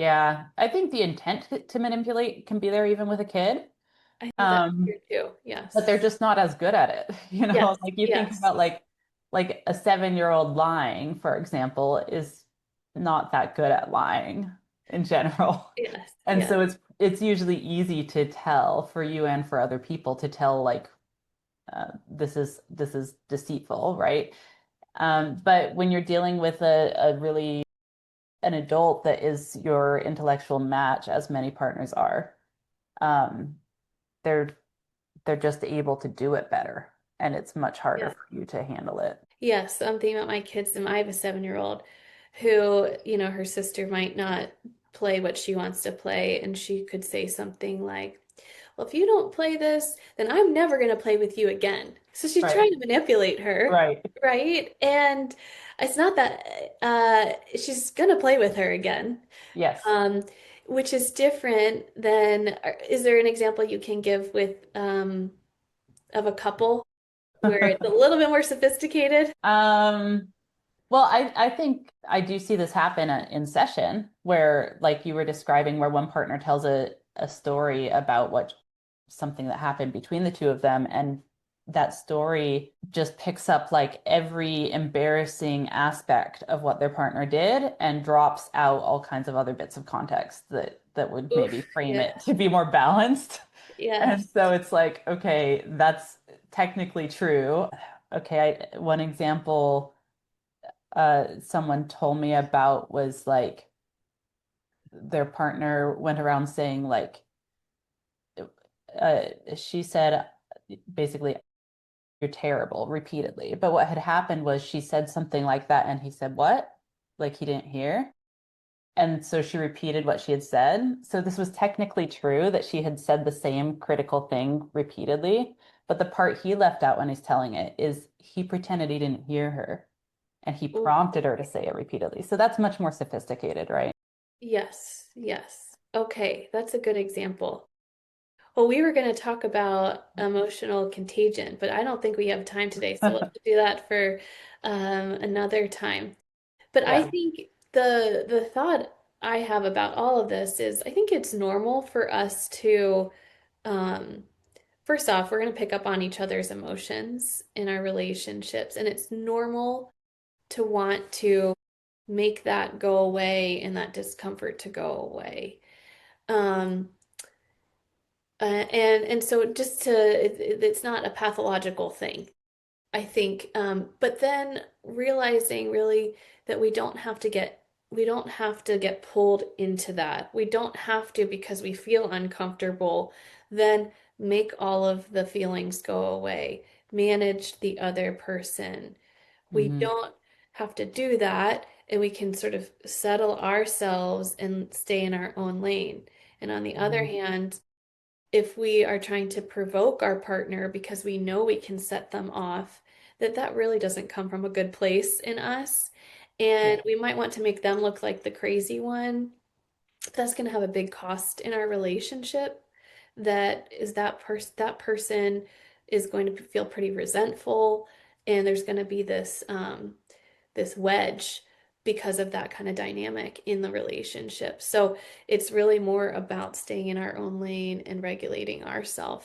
Yeah. I think the intent to manipulate can be there even with a kid. I think that's Um, true too. but Yes. they're just not as good at it. Yes. Like you think Yes. about like a 7-year-old lying, for example, is not that good at lying in general. Yes. And Yes. so it's usually easy to tell for you and for other people to tell like this is deceitful, right? But when you're dealing with a really an adult that is your intellectual match, as many partners are, um, they're they're just able to do it better, and it's much harder Yes. for you to handle it. Yes. I'm thinking about my kids, and I have a 7-year-old who, her sister might not play what she wants to play, and she could say something like, well, if you don't play this, then I'm never going to play with you again. So she's Right. trying to manipulate her, Right. right? And it's not that she's going to play with her again, Yes. um, which is different than, is there an example you can give with of a couple where it's a little bit more sophisticated? Um, well, I think I do see this happen in session where, like you were describing, where one partner tells a story about what something that happened between the two of them, and that story just picks up like every embarrassing aspect of what their partner did and drops out all kinds of other bits of context that would maybe Oof, frame yeah, it to be more balanced. And yes. so it's like, okay, that's technically true. Okay, one example someone told me about was like their partner went around saying like she said basically you're terrible repeatedly. But what had happened was she said something like that and he said what? Like he didn't hear. And so she repeated what she had said. So this was technically true that she had said the same critical thing repeatedly. But the part he left out when he's telling it is he pretended he didn't hear her and he Oof, prompted her to say it repeatedly. So that's much more sophisticated, right? yes, yes. Okay, that's a good example. Well, we were going to talk about emotional contagion, but I don't think we have time today, so let's do that for another time. But I Yeah. think the thought I have about all of this is I think it's normal for us to um, first off, we're going to pick up on each other's emotions in our relationships, and it's normal to want to make that go away and that discomfort to go away. Um, and so just it's not a pathological thing. I think, but then realizing really that we don't have to get pulled into that. We don't have to because we feel uncomfortable, then make all of the feelings go away, manage the other person. We Hmm. don't have to do that, and we can sort of settle ourselves and stay in our own lane. And on the other Hmm. hand, if we are trying to provoke our partner because we know we can set them off, that really doesn't come from a good place in us. Yeah. And we might want to make them look like the crazy one. That's going to have a big cost in our relationship. That person is going to feel pretty resentful, and there's going to be this wedge because of that kind of dynamic in the relationship. So it's really more about staying in our own lane and regulating ourselves.